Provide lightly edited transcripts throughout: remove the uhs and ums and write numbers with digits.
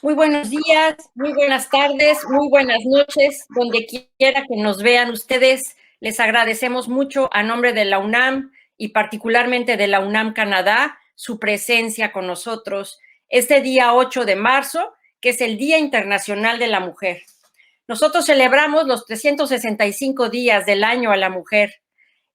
Muy buenos días, muy buenas tardes, muy buenas noches, donde quiera que nos vean ustedes. Les agradecemos mucho a nombre de la UNAM y particularmente de la UNAM Canadá su presencia con nosotros este día 8 de marzo, que es el Día Internacional de la Mujer. Nosotros celebramos los 365 días del año a la mujer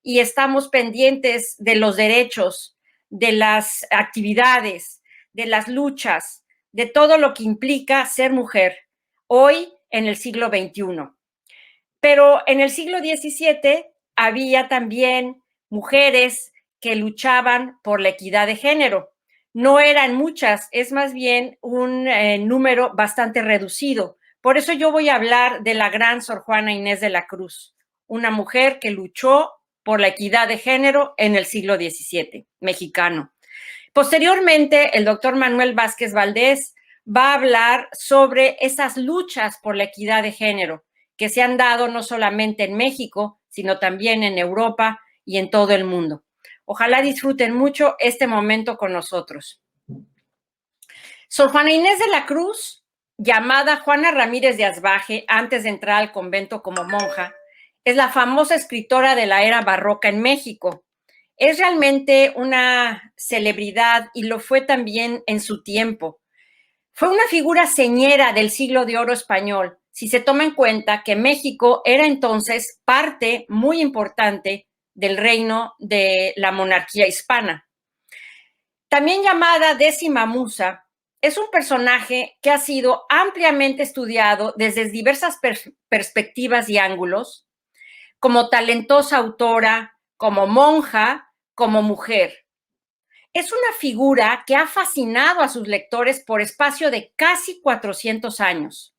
y estamos pendientes de los derechos, de las actividades, de las luchas, de todo lo que implica ser mujer hoy en el siglo XXI. Pero en el siglo XVII había también mujeres que luchaban por la equidad de género. No eran muchas, es más bien un número bastante reducido. Por eso yo voy a hablar de la gran Sor Juana Inés de la Cruz, una mujer que luchó por la equidad de género en el siglo XVII, mexicano. Posteriormente, el doctor Manuel Vázquez Valdés va a hablar sobre esas luchas por la equidad de género que se han dado no solamente en México, sino también en Europa y en todo el mundo. Ojalá disfruten mucho este momento con nosotros. Sor Juana Inés de la Cruz, llamada Juana Ramírez de Asbaje antes de entrar al convento como monja, es la famosa escritora de la era barroca en México. Es realmente una celebridad y lo fue también en su tiempo. Fue una figura señera del siglo de oro español, si se toma en cuenta que México era entonces parte muy importante del reino de la monarquía hispana. También llamada décima musa, es un personaje que ha sido ampliamente estudiado desde diversas perspectivas y ángulos, como talentosa autora, como monja, como mujer. Es una figura que ha fascinado a sus lectores por espacio de casi 400 años.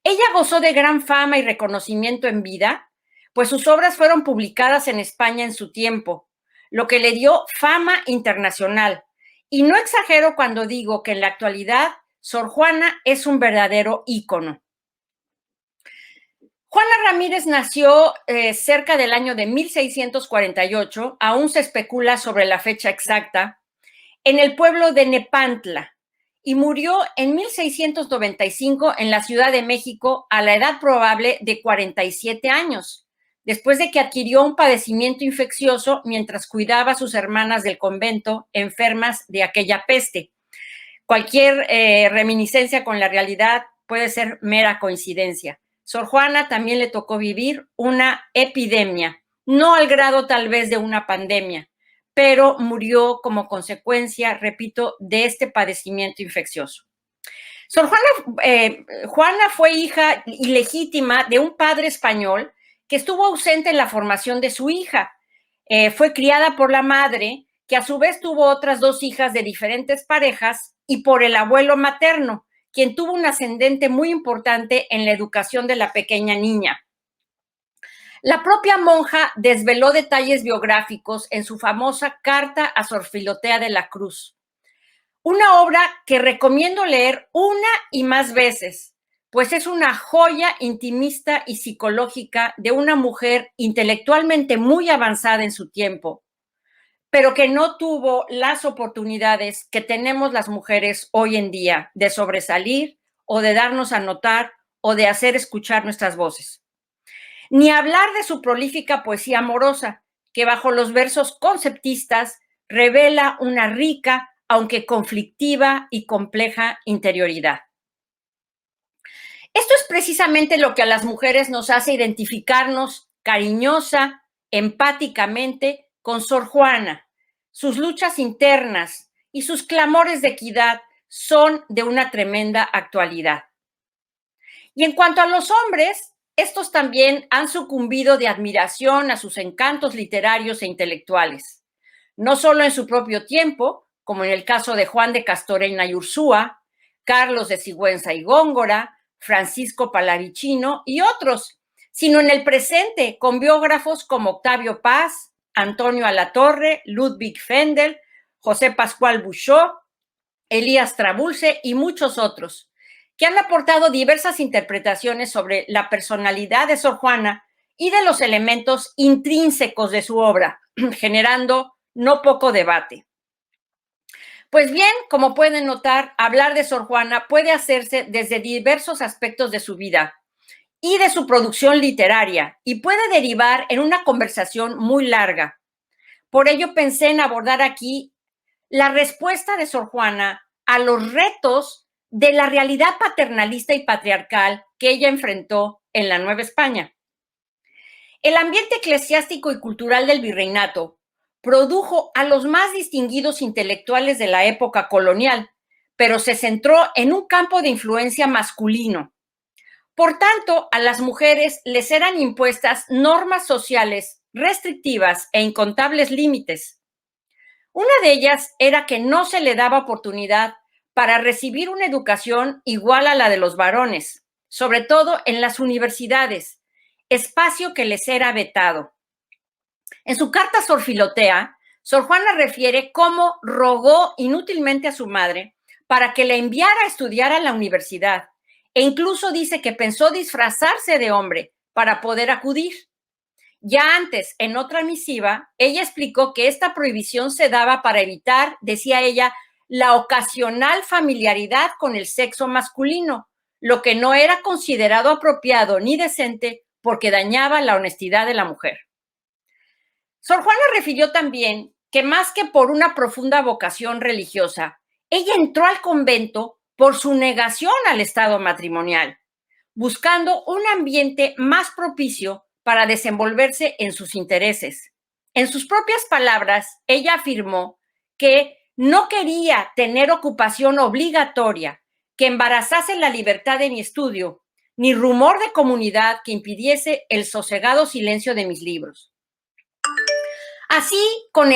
Ella gozó de gran fama y reconocimiento en vida, pues sus obras fueron publicadas en España en su tiempo, lo que le dio fama internacional. Y no exagero cuando digo que en la actualidad Sor Juana es un verdadero ícono. Juana Ramírez nació cerca del año de 1648, aún se especula sobre la fecha exacta, en el pueblo de Nepantla y murió en 1695 en la Ciudad de México a la edad probable de 47 años, después de que adquirió un padecimiento infeccioso mientras cuidaba a sus hermanas del convento enfermas de aquella peste. Cualquier reminiscencia con la realidad puede ser mera coincidencia. Sor Juana también le tocó vivir una epidemia, no al grado tal vez de una pandemia, pero murió como consecuencia, repito, de este padecimiento infeccioso. Sor Juana fue hija ilegítima de un padre español que estuvo ausente en la formación de su hija. Fue criada por la madre, que a su vez tuvo otras dos hijas de diferentes parejas, y por el abuelo materno, quien tuvo un ascendente muy importante en la educación de la pequeña niña. La propia monja desveló detalles biográficos en su famosa Carta a Sor Filotea de la Cruz, una obra que recomiendo leer una y más veces, pues es una joya intimista y psicológica de una mujer intelectualmente muy avanzada en su tiempo, pero que no tuvo las oportunidades que tenemos las mujeres hoy en día de sobresalir o de darnos a notar o de hacer escuchar nuestras voces. Ni hablar de su prolífica poesía amorosa, que bajo los versos conceptistas revela una rica, aunque conflictiva y compleja interioridad. Esto es precisamente lo que a las mujeres nos hace identificarnos cariñosa, empáticamente con Sor Juana. Sus luchas internas y sus clamores de equidad son de una tremenda actualidad. Y en cuanto a los hombres, estos también han sucumbido de admiración a sus encantos literarios e intelectuales, no solo en su propio tiempo, como en el caso de Juan de Castorena y Ursúa, Carlos de Sigüenza y Góngora, Francisco Palavicino y otros, sino en el presente con biógrafos como Octavio Paz, Antonio Alatorre, Ludwig Fendel, José Pascual Bouchot, Elías Trabulce y muchos otros, que han aportado diversas interpretaciones sobre la personalidad de Sor Juana y de los elementos intrínsecos de su obra, generando no poco debate. Pues bien, como pueden notar, hablar de Sor Juana puede hacerse desde diversos aspectos de su vida y de su producción literaria y puede derivar en una conversación muy larga. Por ello pensé en abordar aquí la respuesta de Sor Juana a los retos de la realidad paternalista y patriarcal que ella enfrentó en la Nueva España. El ambiente eclesiástico y cultural del virreinato produjo a los más distinguidos intelectuales de la época colonial, pero se centró en un campo de influencia masculino. Por tanto, a las mujeres les eran impuestas normas sociales restrictivas e incontables límites. Una de ellas era que no se le daba oportunidad para recibir una educación igual a la de los varones, sobre todo en las universidades, espacio que les era vetado. En su carta Sor Filotea, Sor Juana refiere cómo rogó inútilmente a su madre para que la enviara a estudiar a la universidad, e incluso dice que pensó disfrazarse de hombre para poder acudir. Ya antes, en otra misiva, ella explicó que esta prohibición se daba para evitar, decía ella, la ocasional familiaridad con el sexo masculino, lo que no era considerado apropiado ni decente porque dañaba la honestidad de la mujer. Sor Juana refirió también que más que por una profunda vocación religiosa, ella entró al convento por su negación al estado matrimonial, buscando un ambiente más propicio para desenvolverse en sus intereses. En sus propias palabras, ella afirmó que no quería tener ocupación obligatoria que embarazase la libertad de mi estudio, ni rumor de comunidad que impidiese el sosegado silencio de mis libros. Así, con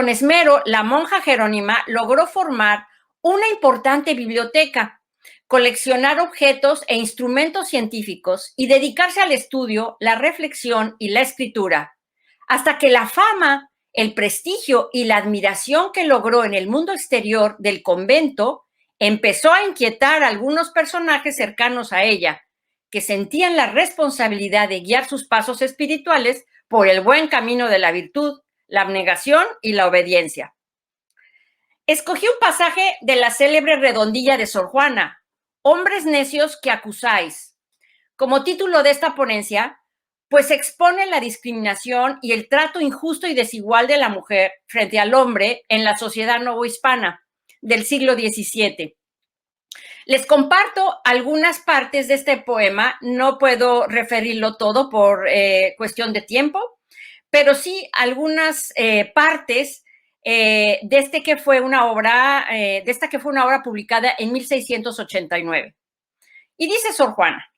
esmero, la monja Jerónima logró formar una importante biblioteca, coleccionar objetos e instrumentos científicos y dedicarse al estudio, la reflexión y la escritura, hasta que la fama, el prestigio y la admiración que logró en el mundo exterior del convento empezó a inquietar a algunos personajes cercanos a ella, que sentían la responsabilidad de guiar sus pasos espirituales por el buen camino de la virtud, la abnegación y la obediencia. Escogí un pasaje de la célebre redondilla de Sor Juana, Hombres necios que acusáis. Como título de esta ponencia, pues expone la discriminación y el trato injusto y desigual de la mujer frente al hombre en la sociedad novohispana del siglo XVII. Les comparto algunas partes de este poema, no puedo referirlo todo por cuestión de tiempo, pero sí algunas partes de esta que fue una obra publicada en 1689. Y dice Sor Juana: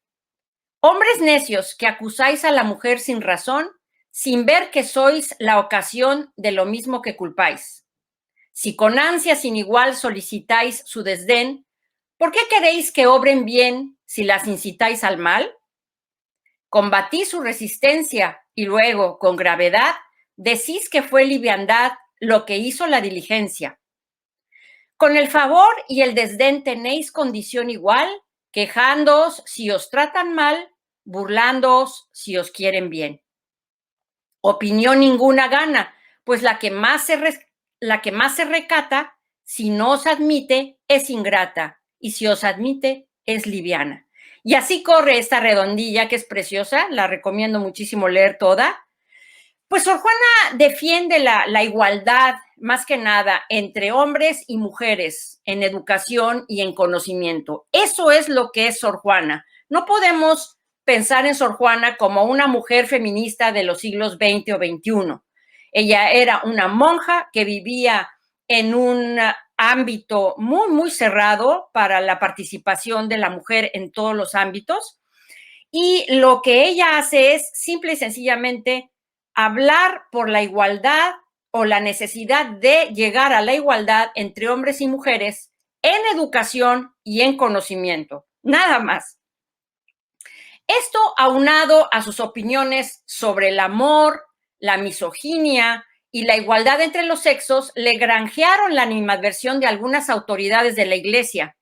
hombres necios que acusáis a la mujer sin razón, sin ver que sois la ocasión de lo mismo que culpáis. Si con ansia sin igual solicitáis su desdén, ¿por qué queréis que obren bien si las incitáis al mal? Combatís su resistencia y luego, con gravedad, decís que fue liviandad lo que hizo la diligencia. Con el favor y el desdén tenéis condición igual, quejándoos si os tratan mal, burlándoos si os quieren bien. Opinión ninguna gana, pues la que más se recata, si no os admite, es ingrata, y si os admite, es liviana. Y así corre esta redondilla que es preciosa, la recomiendo muchísimo leer toda. Pues Sor Juana defiende la igualdad, más que nada, entre hombres y mujeres en educación y en conocimiento. Eso es lo que es Sor Juana. No podemos pensar en Sor Juana como una mujer feminista de los siglos XX o XXI. Ella era una monja que vivía en un ámbito muy, muy cerrado para la participación de la mujer en todos los ámbitos. Y lo que ella hace es simple y sencillamente hablar por la igualdad o la necesidad de llegar a la igualdad entre hombres y mujeres en educación y en conocimiento. Nada más. Esto aunado a sus opiniones sobre el amor, la misoginia y la igualdad entre los sexos, le granjearon la animadversión de algunas autoridades de la Iglesia,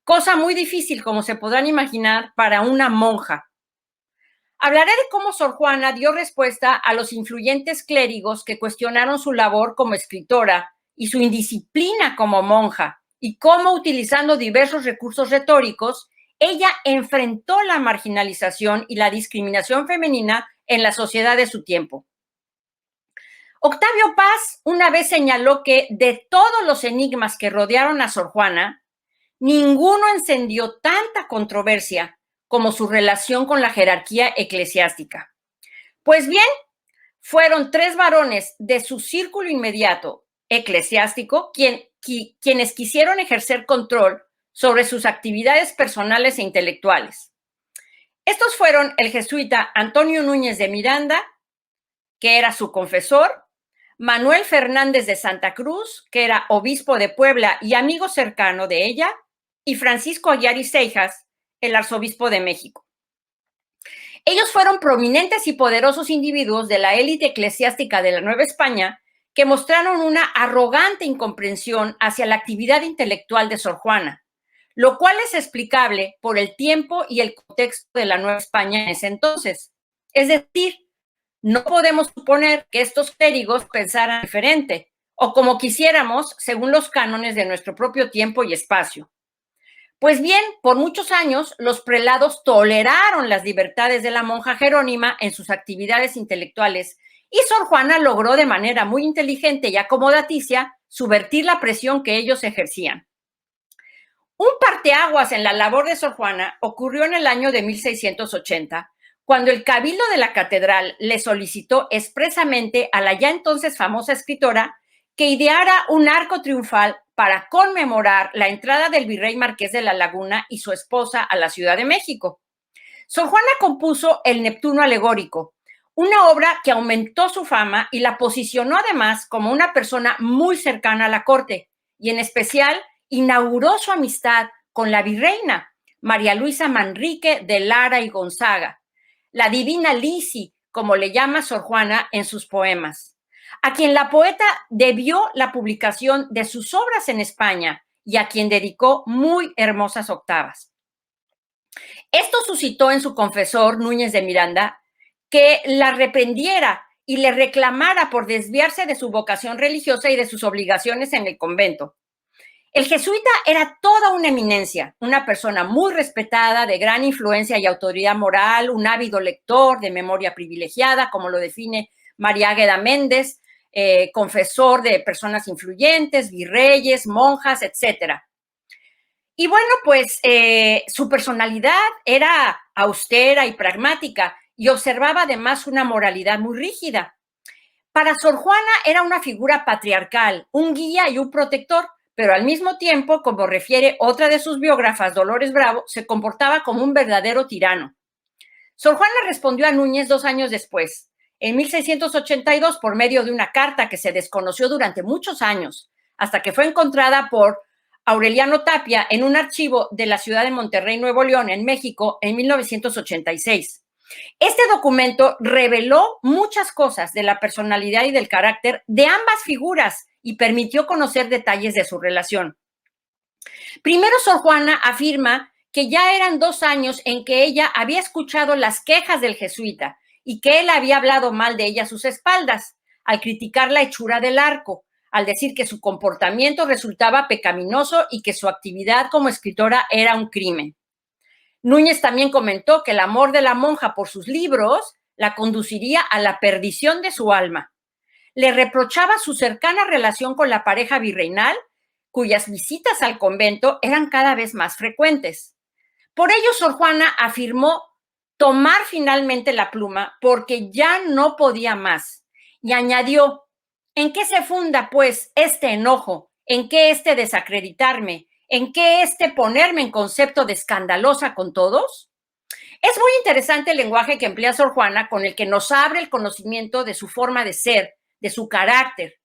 cosa muy difícil, como se podrán imaginar, para una monja. Hablaré de cómo Sor Juana dio respuesta a los influyentes clérigos que cuestionaron su labor como escritora y su indisciplina como monja, y cómo, utilizando diversos recursos retóricos, ella enfrentó la marginalización y la discriminación femenina en la sociedad de su tiempo. Octavio Paz una vez señaló que de todos los enigmas que rodearon a Sor Juana, ninguno encendió tanta controversia como su relación con la jerarquía eclesiástica. Pues bien, fueron 3 varones de su círculo inmediato eclesiástico quienes quisieron ejercer control sobre sus actividades personales e intelectuales. Estos fueron el jesuita Antonio Núñez de Miranda, que era su confesor, Manuel Fernández de Santa Cruz, que era obispo de Puebla y amigo cercano de ella, y Francisco Aguiar y Seijas, el arzobispo de México. Ellos fueron prominentes y poderosos individuos de la élite eclesiástica de la Nueva España que mostraron una arrogante incomprensión hacia la actividad intelectual de Sor Juana, lo cual es explicable por el tiempo y el contexto de la Nueva España en ese entonces. Es decir, no podemos suponer que estos clérigos pensaran diferente o como quisiéramos según los cánones de nuestro propio tiempo y espacio. Pues bien, por muchos años los prelados toleraron las libertades de la monja Jerónima en sus actividades intelectuales y Sor Juana logró de manera muy inteligente y acomodaticia subvertir la presión que ellos ejercían. Un parteaguas en la labor de Sor Juana ocurrió en el año de 1680, cuando el cabildo de la catedral le solicitó expresamente a la ya entonces famosa escritora que ideara un arco triunfal para conmemorar la entrada del virrey Marqués de la Laguna y su esposa a la Ciudad de México. Sor Juana compuso el Neptuno alegórico, una obra que aumentó su fama y la posicionó además como una persona muy cercana a la corte, y en especial inauguró su amistad con la virreina, María Luisa Manrique de Lara y Gonzaga, la divina Lisi, como le llama Sor Juana en sus poemas, a quien la poeta debió la publicación de sus obras en España y a quien dedicó muy hermosas octavas. Esto suscitó en su confesor, Núñez de Miranda, que la reprendiera y le reclamara por desviarse de su vocación religiosa y de sus obligaciones en el convento. El jesuita era toda una eminencia, una persona muy respetada, de gran influencia y autoridad moral, un ávido lector, de memoria privilegiada, como lo define María Águeda Méndez, confesor de personas influyentes, virreyes, monjas, etc. Y bueno, pues su personalidad era austera y pragmática y observaba además una moralidad muy rígida. Para Sor Juana era una figura patriarcal, un guía y un protector, pero al mismo tiempo, como refiere otra de sus biógrafas, Dolores Bravo, se comportaba como un verdadero tirano. Sor Juana respondió a Núñez 2 años después, en 1682, por medio de una carta que se desconoció durante muchos años, hasta que fue encontrada por Aureliano Tapia en un archivo de la ciudad de Monterrey, Nuevo León, en México, en 1986. Este documento reveló muchas cosas de la personalidad y del carácter de ambas figuras y permitió conocer detalles de su relación. Primero, Sor Juana afirma que ya eran 2 años en que ella había escuchado las quejas del jesuita y que él había hablado mal de ella a sus espaldas, al criticar la hechura del arco, al decir que su comportamiento resultaba pecaminoso y que su actividad como escritora era un crimen. Núñez también comentó que el amor de la monja por sus libros la conduciría a la perdición de su alma. Le reprochaba su cercana relación con la pareja virreinal, cuyas visitas al convento eran cada vez más frecuentes. Por ello, Sor Juana afirmó tomar finalmente la pluma porque ya no podía más y añadió: ¿en qué se funda, pues, este enojo? ¿En qué este desacreditarme? ¿En qué este ponerme en concepto de escandalosa con todos? Es muy interesante el lenguaje que emplea Sor Juana, con el que nos abre el conocimiento de su forma de ser, de su carácter.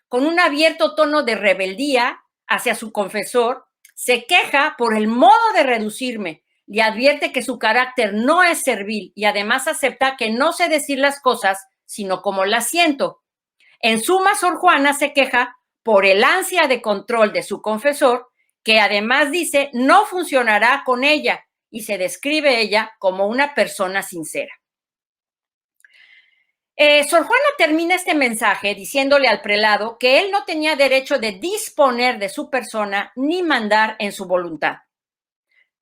Con un abierto tono de rebeldía hacia su confesor, se queja por el modo de reducirme, le advierte que su carácter no es servil y además acepta que no sé decir las cosas sino como las siento. En suma, Sor Juana se queja por el ansia de control de su confesor, que además dice no funcionará con ella, y se describe ella como una persona sincera. Sor Juana termina este mensaje diciéndole al prelado que él no tenía derecho de disponer de su persona ni mandar en su voluntad.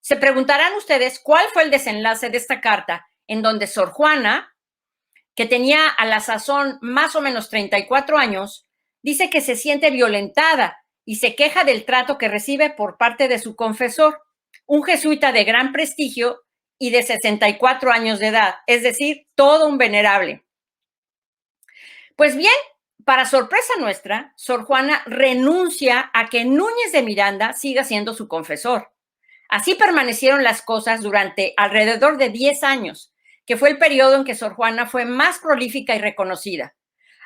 Se preguntarán ustedes cuál fue el desenlace de esta carta en donde Sor Juana, que tenía a la sazón más o menos 34 años, dice que se siente violentada y se queja del trato que recibe por parte de su confesor, un jesuita de gran prestigio y de 64 años de edad, es decir, todo un venerable. Pues bien, para sorpresa nuestra, Sor Juana renuncia a que Núñez de Miranda siga siendo su confesor. Así permanecieron las cosas durante alrededor de 10 años, que fue el periodo en que Sor Juana fue más prolífica y reconocida,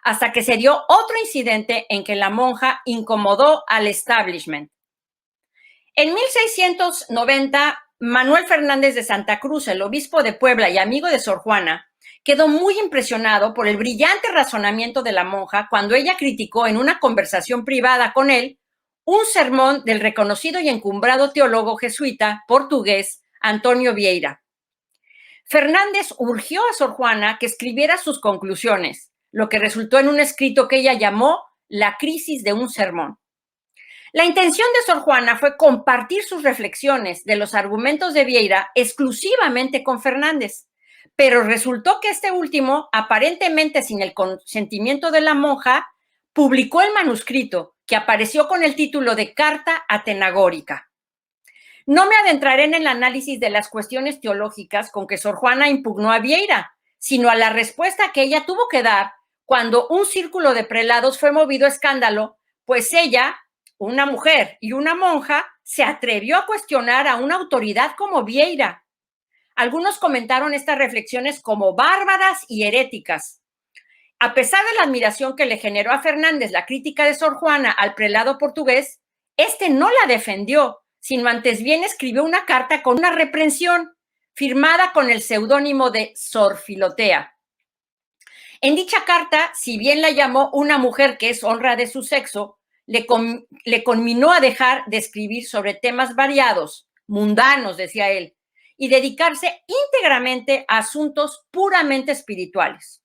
hasta que se dio otro incidente en que la monja incomodó al establishment. En 1690, Manuel Fernández de Santa Cruz, el obispo de Puebla y amigo de Sor Juana, quedó muy impresionado por el brillante razonamiento de la monja cuando ella criticó en una conversación privada con él un sermón del reconocido y encumbrado teólogo jesuita portugués Antonio Vieira. Fernández urgió a Sor Juana que escribiera sus conclusiones, lo que resultó en un escrito que ella llamó La crisis de un sermón. La intención de Sor Juana fue compartir sus reflexiones de los argumentos de Vieira exclusivamente con Fernández, pero resultó que este último, aparentemente sin el consentimiento de la monja, publicó el manuscrito que apareció con el título de Carta Atenagórica. No me adentraré en el análisis de las cuestiones teológicas con que Sor Juana impugnó a Vieira, sino a la respuesta que ella tuvo que dar cuando un círculo de prelados fue movido a escándalo, pues ella, una mujer y una monja, se atrevió a cuestionar a una autoridad como Vieira. Algunos comentaron estas reflexiones como bárbaras y heréticas. A pesar de la admiración que le generó a Fernández la crítica de Sor Juana al prelado portugués, este no la defendió, sino antes bien escribió una carta con una reprensión, firmada con el seudónimo de Sor Filotea. En dicha carta, si bien la llamó una mujer que es honra de su sexo, le conminó a dejar de escribir sobre temas variados, mundanos, decía él, y dedicarse íntegramente a asuntos puramente espirituales.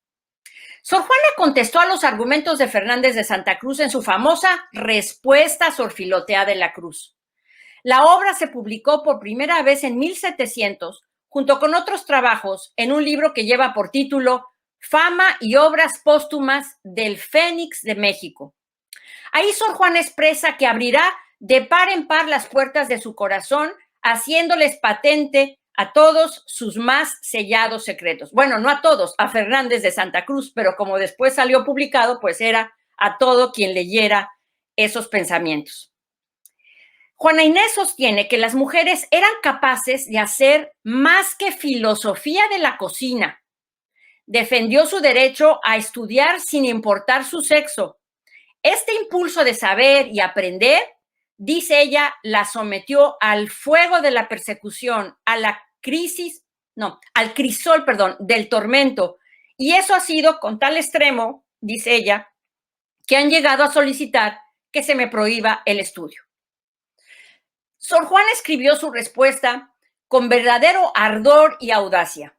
Sor Juana contestó a los argumentos de Fernández de Santa Cruz en su famosa Respuesta a Sor Filotea de la Cruz. La obra se publicó por primera vez en 1700, junto con otros trabajos, en un libro que lleva por título Fama y obras póstumas del Fénix de México. Ahí Sor Juana expresa que abrirá de par en par las puertas de su corazón, haciéndoles patente a todos sus más sellados secretos. Bueno, no a todos, a Fernández de Santa Cruz, pero como después salió publicado, pues era a todo quien leyera esos pensamientos. Juana Inés sostiene que las mujeres eran capaces de hacer más que filosofía de la cocina. Defendió su derecho a estudiar sin importar su sexo. Este impulso de saber y aprender, dice ella, la sometió al fuego de la persecución, a la al crisol, del tormento. Y eso ha sido con tal extremo, dice ella, que han llegado a solicitar que se me prohíba el estudio. Sor Juana escribió su respuesta con verdadero ardor y audacia.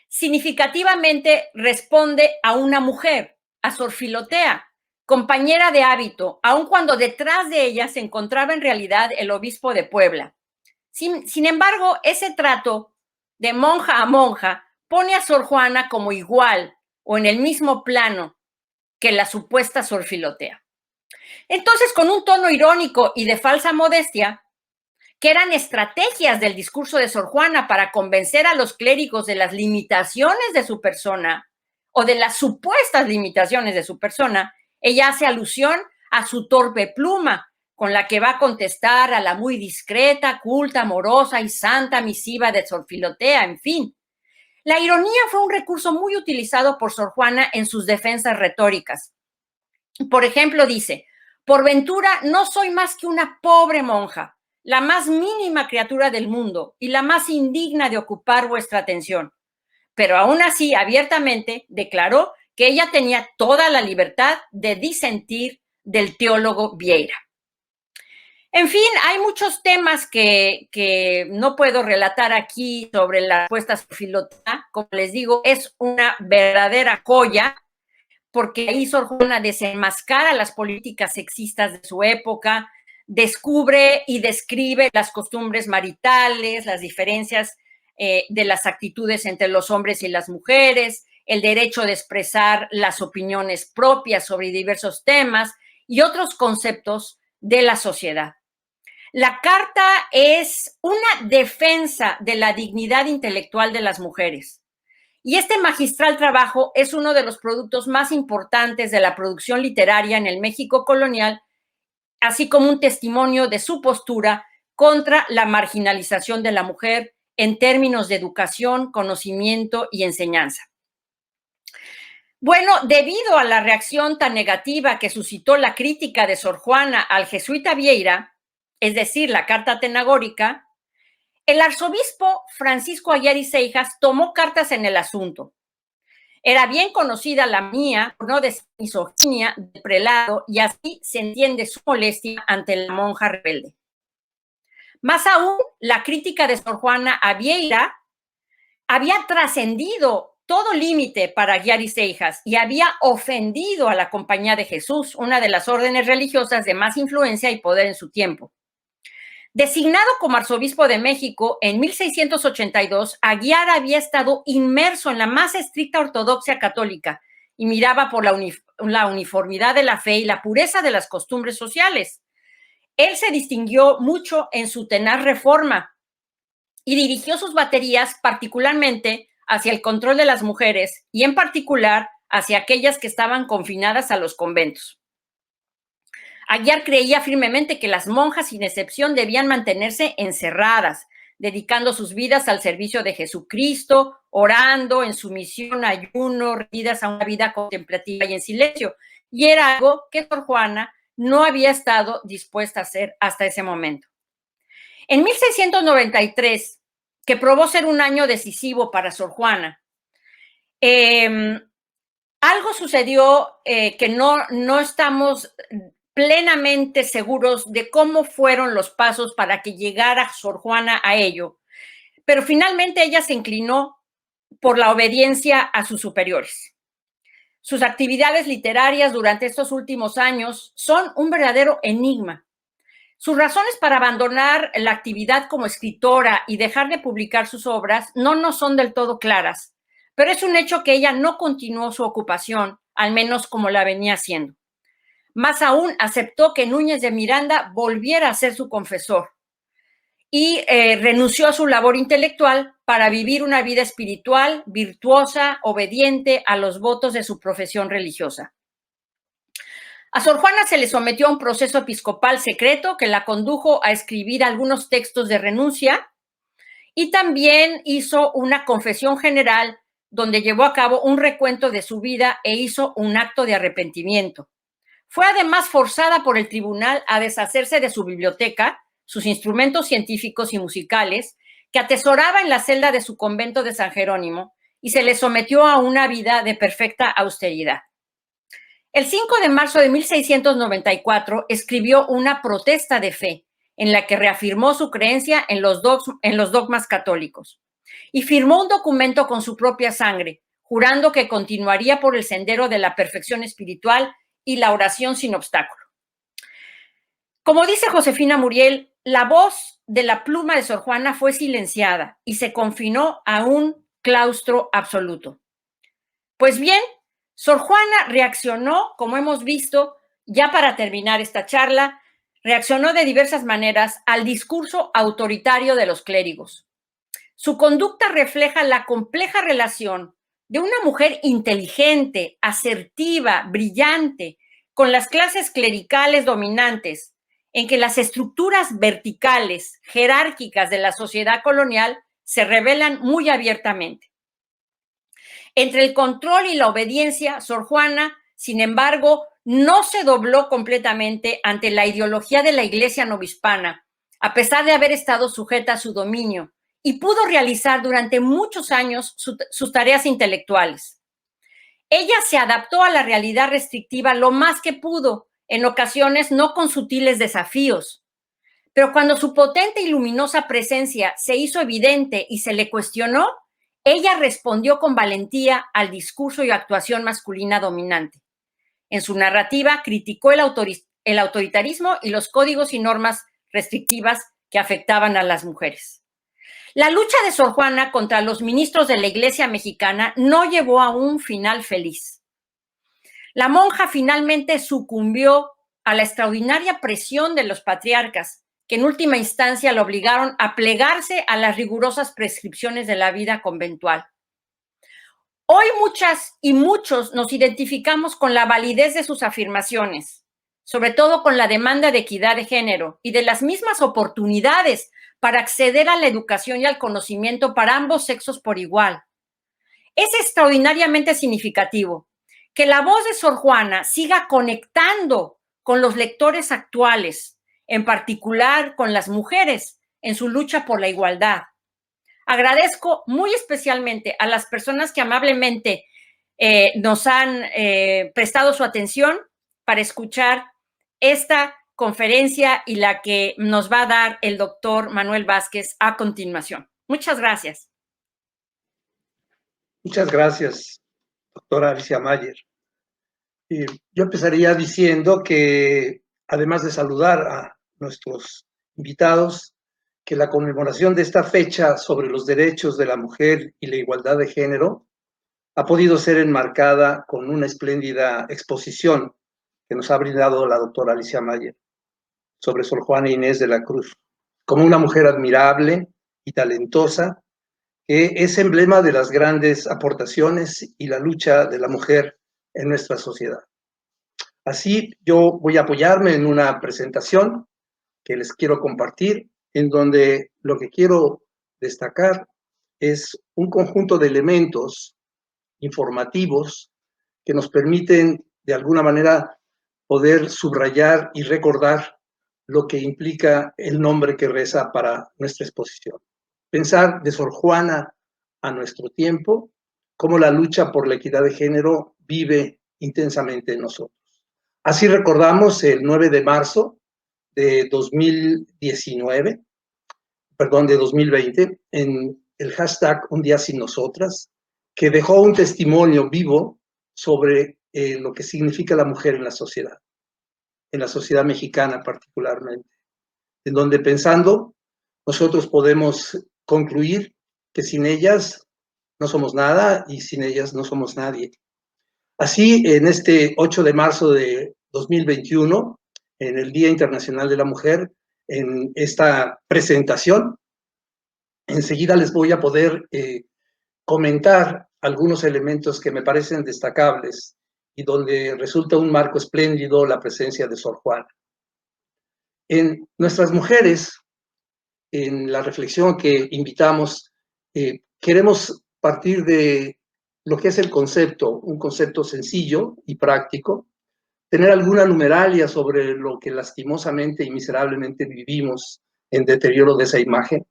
Significativamente responde a una mujer, a Sor Filotea, compañera de hábito, aun cuando detrás de ella se encontraba en realidad el obispo de Puebla. Sin embargo, ese trato de monja a monja pone a Sor Juana como igual o en el mismo plano que la supuesta Sor Filotea. Entonces, con un tono irónico y de falsa modestia, que eran estrategias del discurso de Sor Juana para convencer a los clérigos de las limitaciones de su persona o de las supuestas limitaciones de su persona, ella hace alusión a su torpe pluma, con la que va a contestar a la muy discreta, culta, amorosa y santa misiva de Sor Filotea, en fin. La ironía fue un recurso muy utilizado por Sor Juana en sus defensas retóricas. Por ejemplo, dice, por ventura no soy más que una pobre monja, la más mínima criatura del mundo y la más indigna de ocupar vuestra atención. Pero aún así, abiertamente, declaró que ella tenía toda la libertad de disentir del teólogo Vieira. En fin, hay muchos temas que no puedo relatar aquí sobre la respuesta a Sor Filotea, como les digo, es una verdadera joya, porque ahí Sor Juana desenmascara las políticas sexistas de su época, descubre y describe las costumbres maritales, las diferencias de las actitudes entre los hombres y las mujeres, el derecho de expresar las opiniones propias sobre diversos temas y otros conceptos de la sociedad. La carta es una defensa de la dignidad intelectual de las mujeres. Y este magistral trabajo es uno de los productos más importantes de la producción literaria en el México colonial, así como un testimonio de su postura contra la marginalización de la mujer en términos de educación, conocimiento y enseñanza. Bueno, debido a la reacción tan negativa que suscitó la crítica de Sor Juana al jesuita Vieira, es decir, la Carta Atenagórica, el arzobispo Francisco Aguiar y Seijas tomó cartas en el asunto. Era bien conocida la mía, no de misoginia, de prelado, y así se entiende su molestia ante la monja rebelde. Más aún, la crítica de Sor Juana a Vieira había trascendido todo límite para Aguiar y Seijas y había ofendido a la Compañía de Jesús, una de las órdenes religiosas de más influencia y poder en su tiempo. Designado como arzobispo de México en 1682, Aguiar había estado inmerso en la más estricta ortodoxia católica y miraba por la uniformidad de la fe y la pureza de las costumbres sociales. Él se distinguió mucho en su tenaz reforma y dirigió sus baterías particularmente hacia el control de las mujeres y en particular hacia aquellas que estaban confinadas a los conventos. Aguiar creía firmemente que las monjas, sin excepción, debían mantenerse encerradas, dedicando sus vidas al servicio de Jesucristo, orando en sumisión, ayuno, rendidas a una vida contemplativa y en silencio. Y era algo que Sor Juana no había estado dispuesta a hacer hasta ese momento. En 1693, que probó ser un año decisivo para Sor Juana, algo sucedió que no estamos plenamente seguros de cómo fueron los pasos para que llegara Sor Juana a ello, pero finalmente ella se inclinó por la obediencia a sus superiores. Sus actividades literarias durante estos últimos años son un verdadero enigma. Sus razones para abandonar la actividad como escritora y dejar de publicar sus obras no nos son del todo claras, pero es un hecho que ella no continuó su ocupación, al menos como la venía haciendo. Más aún, aceptó que Núñez de Miranda volviera a ser su confesor y renunció a su labor intelectual para vivir una vida espiritual, virtuosa, obediente a los votos de su profesión religiosa. A Sor Juana se le sometió a un proceso episcopal secreto que la condujo a escribir algunos textos de renuncia y también hizo una confesión general donde llevó a cabo un recuento de su vida e hizo un acto de arrepentimiento. Fue además forzada por el tribunal a deshacerse de su biblioteca, sus instrumentos científicos y musicales, que atesoraba en la celda de su convento de San Jerónimo, y se le sometió a una vida de perfecta austeridad. El 5 de marzo de 1694 escribió una protesta de fe en la que reafirmó su creencia en los dogmas católicos y firmó un documento con su propia sangre, jurando que continuaría por el sendero de la perfección espiritual y la oración sin obstáculo. Como dice Josefina Muriel, la voz de la pluma de Sor Juana fue silenciada y se confinó a un claustro absoluto. Pues bien, Sor Juana reaccionó, como hemos visto, ya para terminar esta charla, reaccionó de diversas maneras al discurso autoritario de los clérigos. Su conducta refleja la compleja relación de una mujer inteligente, asertiva, brillante, con las clases clericales dominantes, en que las estructuras verticales, jerárquicas de la sociedad colonial se revelan muy abiertamente. Entre el control y la obediencia, Sor Juana, sin embargo, no se dobló completamente ante la ideología de la Iglesia novohispana, a pesar de haber estado sujeta a su dominio, y pudo realizar durante muchos años sus tareas intelectuales. Ella se adaptó a la realidad restrictiva lo más que pudo, en ocasiones no con sutiles desafíos, pero cuando su potente y luminosa presencia se hizo evidente y se le cuestionó, ella respondió con valentía al discurso y actuación masculina dominante. En su narrativa criticó el autoritarismo y los códigos y normas restrictivas que afectaban a las mujeres. La lucha de Sor Juana contra los ministros de la Iglesia mexicana no llevó a un final feliz. La monja finalmente sucumbió a la extraordinaria presión de los patriarcas, que en última instancia la obligaron a plegarse a las rigurosas prescripciones de la vida conventual. Hoy muchas y muchos nos identificamos con la validez de sus afirmaciones, sobre todo con la demanda de equidad de género y de las mismas oportunidades para acceder a la educación y al conocimiento para ambos sexos por igual. Es extraordinariamente significativo que la voz de Sor Juana siga conectando con los lectores actuales, en particular con las mujeres, en su lucha por la igualdad. Agradezco muy especialmente a las personas que amablemente nos han prestado su atención para escuchar esta conferencia y la que nos va a dar el doctor Manuel Vázquez a continuación. Muchas gracias. Muchas gracias, doctora Alicia Mayer. Yo empezaría diciendo que, además de saludar a nuestros invitados, que la conmemoración de esta fecha sobre los derechos de la mujer y la igualdad de género ha podido ser enmarcada con una espléndida exposición que nos ha brindado la doctora Alicia Mayer sobre Sor Juana Inés de la Cruz, como una mujer admirable y talentosa, que es emblema de las grandes aportaciones y la lucha de la mujer en nuestra sociedad. Así, yo voy a apoyarme en una presentación que les quiero compartir, en donde lo que quiero destacar es un conjunto de elementos informativos que nos permiten, de alguna manera, poder subrayar y recordar lo que implica el nombre que reza para nuestra exposición. Pensar de Sor Juana a nuestro tiempo, cómo la lucha por la equidad de género vive intensamente en nosotros. Así recordamos el 9 de marzo de 2019, perdón, de 2020, en el hashtag Un Día Sin Nosotras, que dejó un testimonio vivo sobre lo que significa la mujer en la sociedad mexicana particularmente, en donde pensando, nosotros podemos concluir que sin ellas no somos nada y sin ellas no somos nadie. Así, en este 8 de marzo de 2021, en el Día Internacional de la Mujer, en esta presentación, enseguida les voy a poder comentar algunos elementos que me parecen destacables y donde resulta un marco espléndido la presencia de Sor Juana. En nuestras mujeres, en la reflexión que invitamos, queremos partir de lo que es el concepto, un concepto sencillo y práctico, tener alguna numeralia sobre lo que lastimosamente y miserablemente vivimos en deterioro de esa imagen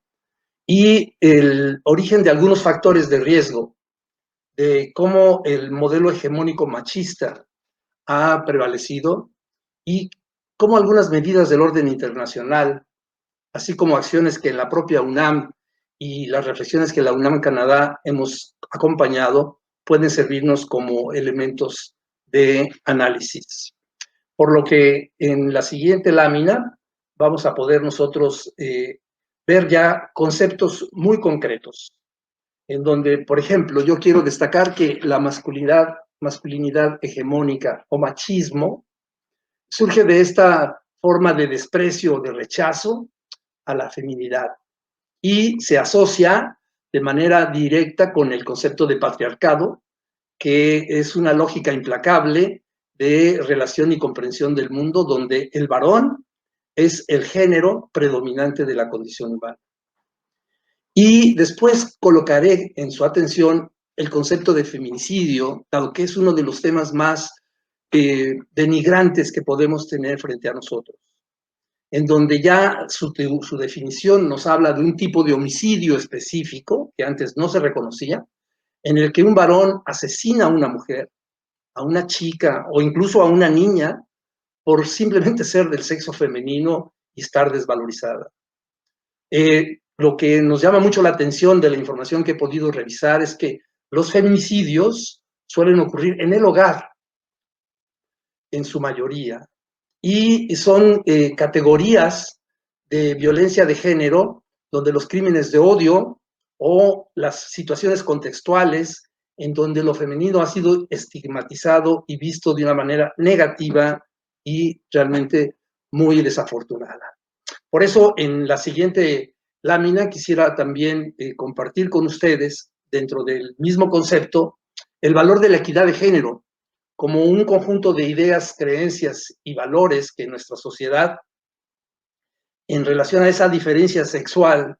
y el origen de algunos factores de riesgo, de cómo el modelo hegemónico machista ha prevalecido y cómo algunas medidas del orden internacional, así como acciones que en la propia UNAM y las reflexiones que la UNAM Canadá hemos acompañado, pueden servirnos como elementos de análisis. Por lo que en la siguiente lámina vamos a poder nosotros ver ya conceptos muy concretos, en donde, por ejemplo, yo quiero destacar que la masculinidad hegemónica o machismo surge de esta forma de desprecio, de rechazo a la feminidad y se asocia de manera directa con el concepto de patriarcado, que es una lógica implacable de relación y comprensión del mundo donde el varón es el género predominante de la condición humana. Y después colocaré en su atención el concepto de feminicidio, dado que es uno de los temas más denigrantes que podemos tener frente a nosotros, en donde ya su definición nos habla de un tipo de homicidio específico que antes no se reconocía, en el que un varón asesina a una mujer, a una chica o incluso a una niña por simplemente ser del sexo femenino y estar desvalorizada. lo que nos llama mucho la atención de la información que he podido revisar es que los feminicidios suelen ocurrir en el hogar, en su mayoría, y son categorías de violencia de género donde los crímenes de odio o las situaciones contextuales en donde lo femenino ha sido estigmatizado y visto de una manera negativa y realmente muy desafortunada. Por eso, en la siguiente lámina quisiera también compartir con ustedes, dentro del mismo concepto, el valor de la equidad de género como un conjunto de ideas, creencias y valores que nuestra sociedad, en relación a esa diferencia sexual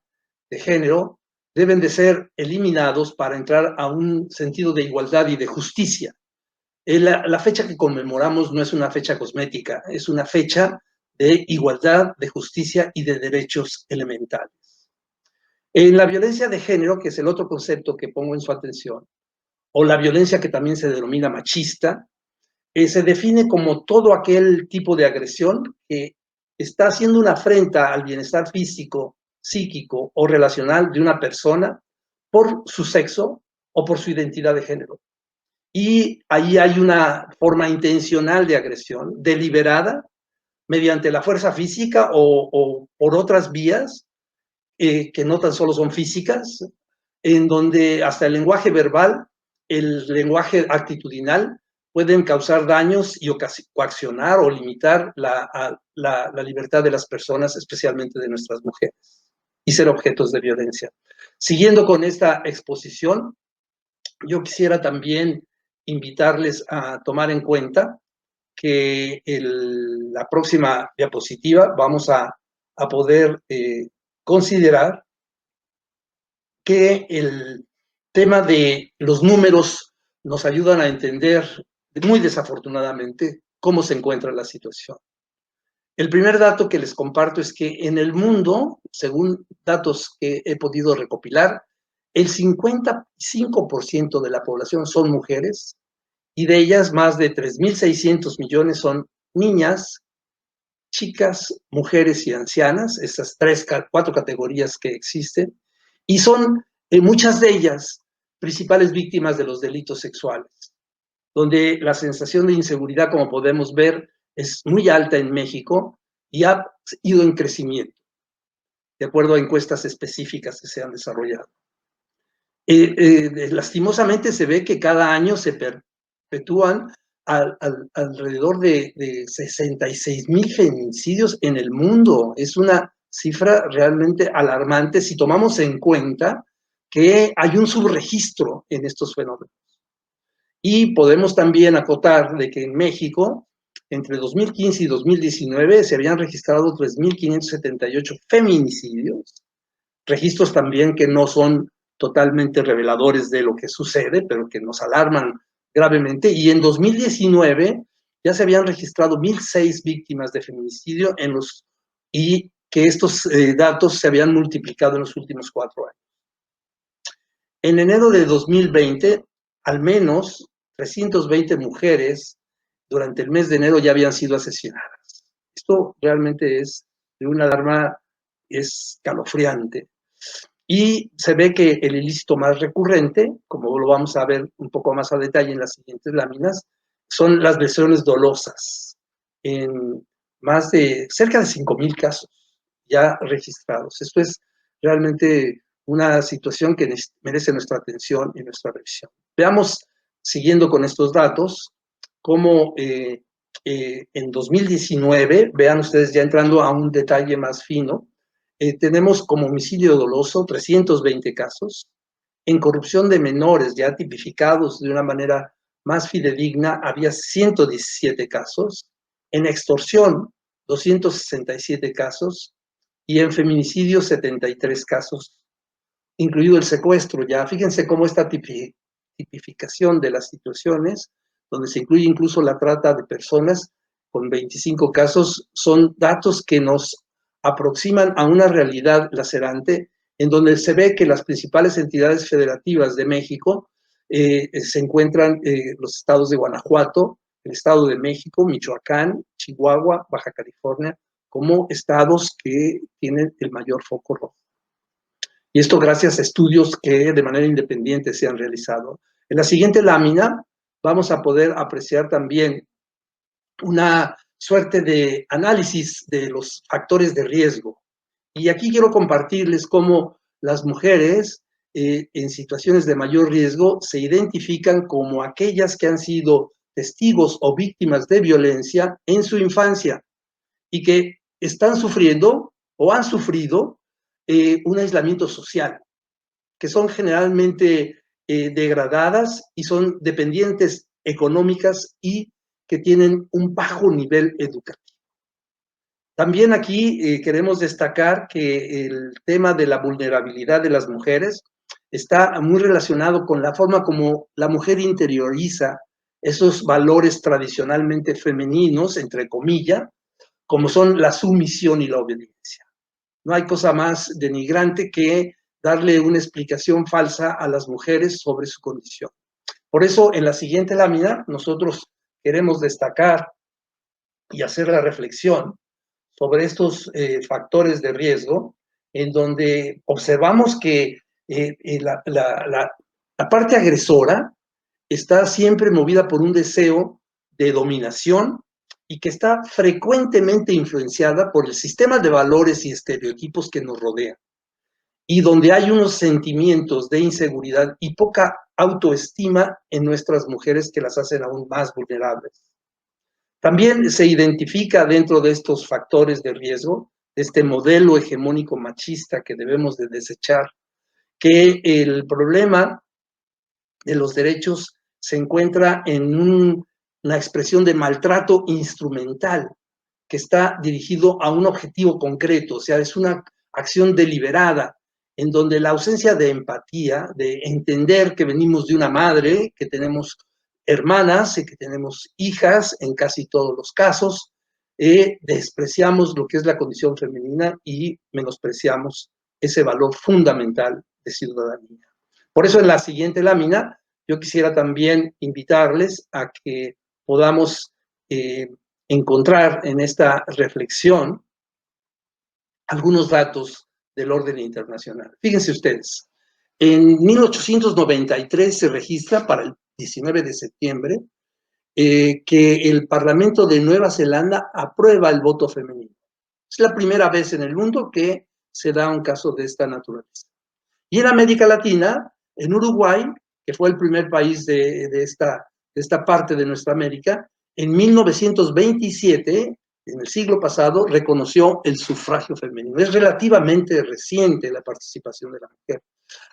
de género, deben de ser eliminados para entrar a un sentido de igualdad y de justicia. La fecha que conmemoramos no es una fecha cosmética, es una fecha de igualdad, de justicia y de derechos elementales. En la violencia de género, que es el otro concepto que pongo en su atención, o la violencia que también se denomina machista, se define como todo aquel tipo de agresión que está haciendo una afrenta al bienestar físico, psíquico o relacional de una persona por su sexo o por su identidad de género. Y ahí hay una forma intencional de agresión, deliberada, mediante la fuerza física o por otras vías, que no tan solo son físicas, en donde hasta el lenguaje verbal, el lenguaje actitudinal, pueden causar daños y coaccionar o limitar la libertad de las personas, especialmente de nuestras mujeres, y ser objetos de violencia. Siguiendo con esta exposición, yo quisiera también invitarles a tomar en cuenta que la próxima diapositiva vamos a poder considerar que el tema de los números nos ayudan a entender muy desafortunadamente cómo se encuentra la situación. El primer dato que les comparto es que en el mundo, según datos que he podido recopilar, el 55% de la población son mujeres y de ellas más de 3.600 millones son niñas, chicas, mujeres y ancianas, esas cuatro categorías que existen, y son muchas de ellas principales víctimas de los delitos sexuales, donde la sensación de inseguridad, como podemos ver, es muy alta en México y ha ido en crecimiento, de acuerdo a encuestas específicas que se han desarrollado. Lastimosamente se ve que cada año se perpetúan alrededor de 66,000 feminicidios en el mundo. Es una cifra realmente alarmante si tomamos en cuenta que hay un subregistro en estos fenómenos. Y podemos también acotar de que en México, entre 2015 y 2019, se habían registrado 3.578 feminicidios, registros también que no son totalmente reveladores de lo que sucede, pero que nos alarman gravemente. Y en 2019 ya se habían registrado 1.006 víctimas de feminicidio y que estos datos se habían multiplicado en los últimos 4 años. En enero de 2020, al menos 320 mujeres durante el mes de enero ya habían sido asesinadas. Esto realmente es de una alarma escalofriante. Y se ve que el ilícito más recurrente, como lo vamos a ver un poco más a detalle en las siguientes láminas, son las lesiones dolosas, en más de cerca de 5,000 casos ya registrados. Esto es realmente una situación que merece nuestra atención y nuestra revisión. Veamos, siguiendo con estos datos, cómo en 2019, vean ustedes ya entrando a un detalle más fino, tenemos como homicidio doloso 320 casos, en corrupción de menores ya tipificados de una manera más fidedigna había 117 casos, en extorsión 267 casos y en feminicidio 73 casos, incluido el secuestro. Ya fíjense cómo esta tipificación de las situaciones, donde se incluye incluso la trata de personas, con 25 casos, son datos que nos aproximan a una realidad lacerante en donde se ve que las principales entidades federativas de México se encuentran los estados de Guanajuato, el Estado de México, Michoacán, Chihuahua, Baja California, como estados que tienen el mayor foco rojo. Y esto gracias a estudios que de manera independiente se han realizado. En la siguiente lámina vamos a poder apreciar también una suerte de análisis de los factores de riesgo. Y aquí quiero compartirles cómo las mujeres en situaciones de mayor riesgo se identifican como aquellas que han sido testigos o víctimas de violencia en su infancia y que están sufriendo o han sufrido un aislamiento social, que son generalmente degradadas y son dependientes económicas y que tienen un bajo nivel educativo. También aquí queremos destacar que el tema de la vulnerabilidad de las mujeres está muy relacionado con la forma como la mujer interioriza esos valores tradicionalmente femeninos, entre comillas, como son la sumisión y la obediencia. No hay cosa más denigrante que darle una explicación falsa a las mujeres sobre su condición. Por eso, en la siguiente lámina, nosotros queremos destacar y hacer la reflexión sobre estos factores de riesgo, en donde observamos que la parte agresora está siempre movida por un deseo de dominación y que está frecuentemente influenciada por el sistema de valores y estereotipos que nos rodean, y donde hay unos sentimientos de inseguridad y poca autoestima en nuestras mujeres que las hacen aún más vulnerables. También se identifica dentro de estos factores de riesgo, de este modelo hegemónico machista que debemos de desechar, que el problema de los derechos se encuentra en una expresión de maltrato instrumental que está dirigido a un objetivo concreto, o sea, es una acción deliberada, en donde la ausencia de empatía, de entender que venimos de una madre, que tenemos hermanas y que tenemos hijas en casi todos los casos, despreciamos lo que es la condición femenina y menospreciamos ese valor fundamental de ciudadanía. Por eso en la siguiente lámina yo quisiera también invitarles a que podamos encontrar en esta reflexión algunos datos del orden internacional. Fíjense ustedes, en 1893 se registra para el 19 de septiembre que el Parlamento de Nueva Zelanda aprueba el voto femenino. Es la primera vez en el mundo que se da un caso de esta naturaleza. Y en América Latina, en Uruguay, que fue el primer país de esta parte de nuestra América, en 1927, en el siglo pasado, reconoció el sufragio femenino. Es relativamente reciente la participación de la mujer.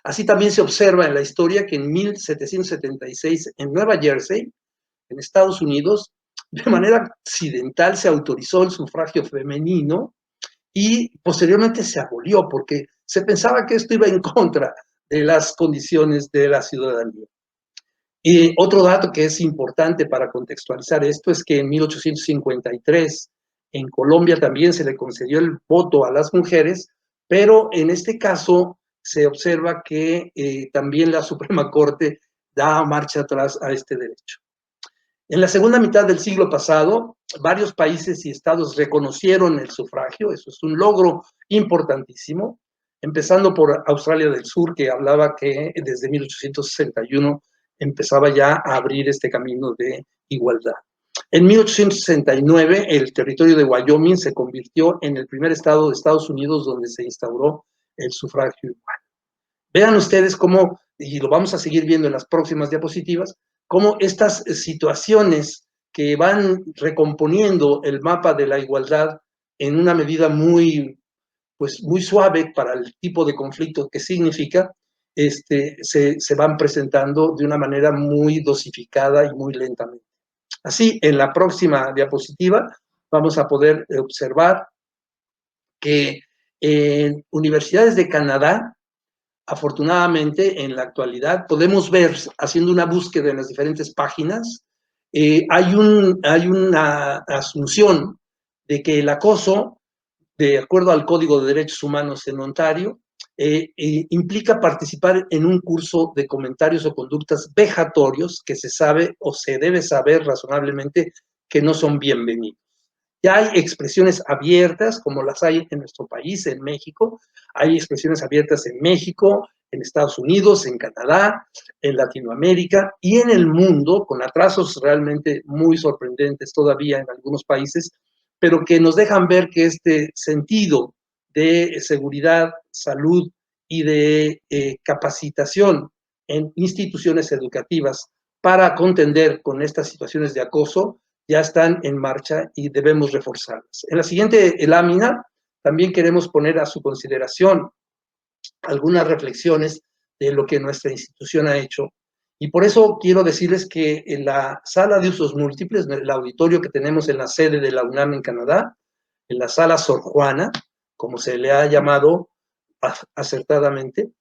Así también se observa en la historia que en 1776, en Nueva Jersey, en Estados Unidos, de manera accidental se autorizó el sufragio femenino y posteriormente se abolió porque se pensaba que esto iba en contra de las condiciones de la ciudadanía. Y otro dato que es importante para contextualizar esto es que en 1853 en Colombia también se le concedió el voto a las mujeres, pero en este caso se observa que también la Suprema Corte da marcha atrás a este derecho. En la segunda mitad del siglo pasado, varios países y estados reconocieron el sufragio, eso es un logro importantísimo, empezando por Australia del Sur, que hablaba que desde 1861 empezaba ya a abrir este camino de igualdad. En 1869, el territorio de Wyoming se convirtió en el primer estado de Estados Unidos donde se instauró el sufragio igual. Vean ustedes cómo, y lo vamos a seguir viendo en las próximas diapositivas, cómo estas situaciones que van recomponiendo el mapa de la igualdad en una medida muy suave para el tipo de conflicto que significa, se van presentando de una manera muy dosificada y muy lentamente. Así, en la próxima diapositiva vamos a poder observar que en universidades de Canadá, afortunadamente, en la actualidad, podemos ver, haciendo una búsqueda en las diferentes páginas, hay una asunción de que el acoso, de acuerdo al Código de Derechos Humanos en Ontario, implica participar en un curso de comentarios o conductas vejatorios que se sabe o se debe saber razonablemente que no son bienvenidos. Ya hay expresiones abiertas, como las hay en nuestro país, en México. Hay expresiones abiertas en México, en Estados Unidos, en Canadá, en Latinoamérica y en el mundo, con atrasos realmente muy sorprendentes todavía en algunos países, pero que nos dejan ver que este sentido de seguridad, salud y de capacitación en instituciones educativas para contender con estas situaciones de acoso ya están en marcha y debemos reforzarlas. En la siguiente lámina también queremos poner a su consideración algunas reflexiones de lo que nuestra institución ha hecho. Y por eso quiero decirles que en la sala de usos múltiples, el auditorio que tenemos en la sede de la UNAM en Canadá, en la sala Sor Juana, como se le ha llamado acertadamente,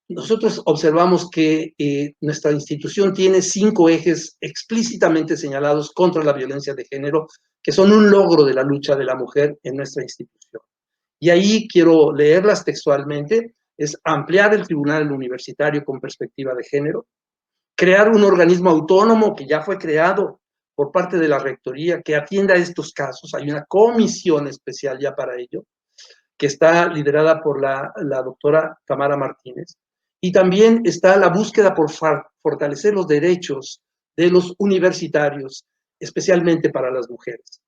nosotros observamos que nuestra institución tiene 5 ejes explícitamente señalados contra la violencia de género, que son un logro de la lucha de la mujer en nuestra institución. Y ahí quiero leerlas textualmente: es ampliar el tribunal universitario con perspectiva de género, crear un organismo autónomo que ya fue creado por parte de la rectoría que atienda estos casos. Hay una comisión especial ya para ello, que está liderada por la doctora Tamara Martínez. Y también está la búsqueda por fortalecer los derechos de los universitarios, especialmente para las mujeres.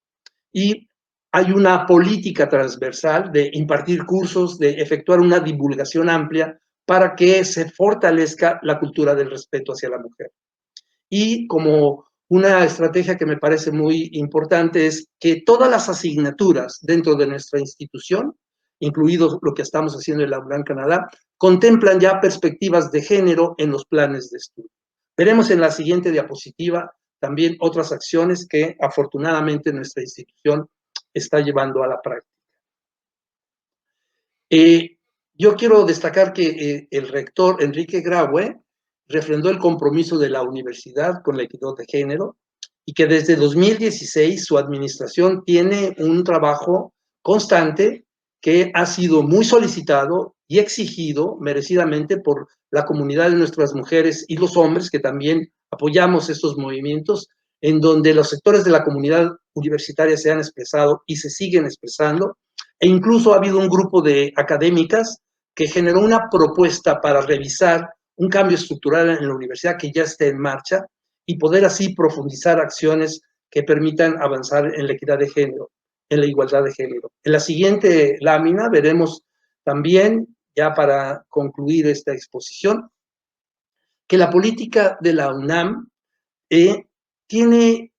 Y hay una política transversal de impartir cursos, de efectuar una divulgación amplia para que se fortalezca la cultura del respeto hacia la mujer. Y como una estrategia que me parece muy importante es que todas las asignaturas dentro de nuestra institución, incluido lo que estamos haciendo en la UNAM Canadá, contemplan ya perspectivas de género en los planes de estudio. Veremos en la siguiente diapositiva también otras acciones que afortunadamente nuestra institución está llevando a la práctica. Yo quiero destacar que el rector Enrique Graue refrendó el compromiso de la universidad con la equidad de género y que desde 2016 su administración tiene un trabajo constante que ha sido muy solicitado y exigido merecidamente por la comunidad de nuestras mujeres y los hombres que también apoyamos estos movimientos, en donde los sectores de la comunidad universitaria se han expresado y se siguen expresando, e incluso ha habido un grupo de académicas que generó una propuesta para revisar un cambio estructural en la universidad que ya esté en marcha y poder así profundizar acciones que permitan avanzar en la equidad de género, en la igualdad de género. En la siguiente lámina veremos también, ya para concluir esta exposición, que la política de la UNAM tiene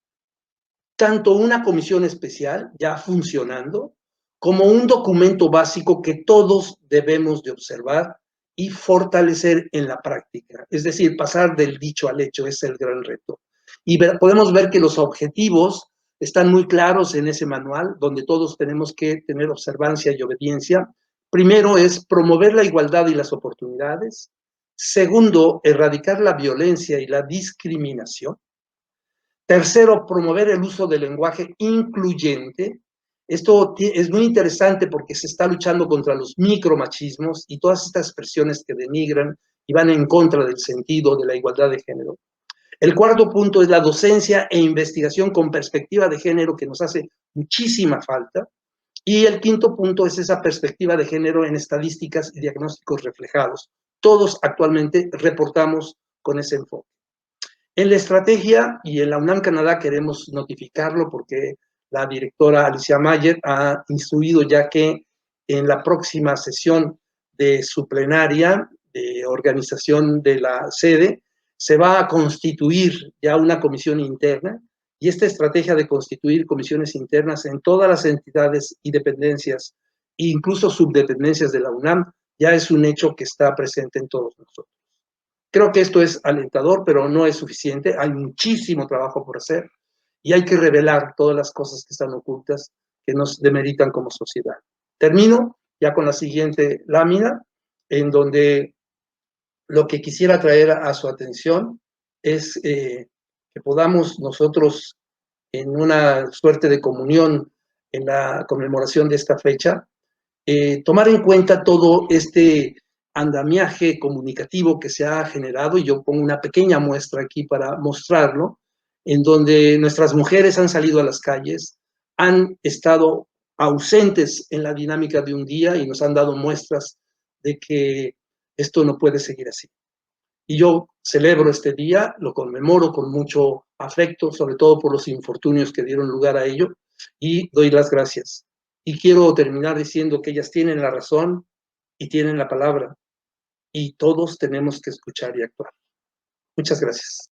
tanto una comisión especial ya funcionando, como un documento básico que todos debemos de observar y fortalecer en la práctica. Es decir, pasar del dicho al hecho es el gran reto. Y podemos ver que los objetivos están muy claros en ese manual, donde todos tenemos que tener observancia y obediencia. Primero es promover la igualdad y las oportunidades. Segundo, erradicar la violencia y la discriminación. Tercero, promover el uso del lenguaje incluyente. Esto es muy interesante porque se está luchando contra los micromachismos y todas estas expresiones que denigran y van en contra del sentido de la igualdad de género. El cuarto punto es la docencia e investigación con perspectiva de género, que nos hace muchísima falta. Y el quinto punto es esa perspectiva de género en estadísticas y diagnósticos reflejados. Todos actualmente reportamos con ese enfoque. En la estrategia y en la UNAM Canadá queremos notificarlo porque la directora Alicia Mayer ha instruido ya que en la próxima sesión de su plenaria de organización de la sede se va a constituir ya una comisión interna, y esta estrategia de constituir comisiones internas en todas las entidades y dependencias, incluso subdependencias de la UNAM, ya es un hecho que está presente en todos nosotros. Creo que esto es alentador, pero no es suficiente. Hay muchísimo trabajo por hacer y hay que revelar todas las cosas que están ocultas, que nos demeritan como sociedad. Termino ya con la siguiente lámina, en donde lo que quisiera traer a su atención es que podamos nosotros, en una suerte de comunión en la conmemoración de esta fecha, tomar en cuenta todo este andamiaje comunicativo que se ha generado, y yo pongo una pequeña muestra aquí para mostrarlo, en donde nuestras mujeres han salido a las calles, han estado ausentes en la dinámica de un día y nos han dado muestras de que esto no puede seguir así. Y yo celebro este día, lo conmemoro con mucho afecto, sobre todo por los infortunios que dieron lugar a ello, y doy las gracias. Y quiero terminar diciendo que ellas tienen la razón y tienen la palabra, y todos tenemos que escuchar y actuar. Muchas gracias.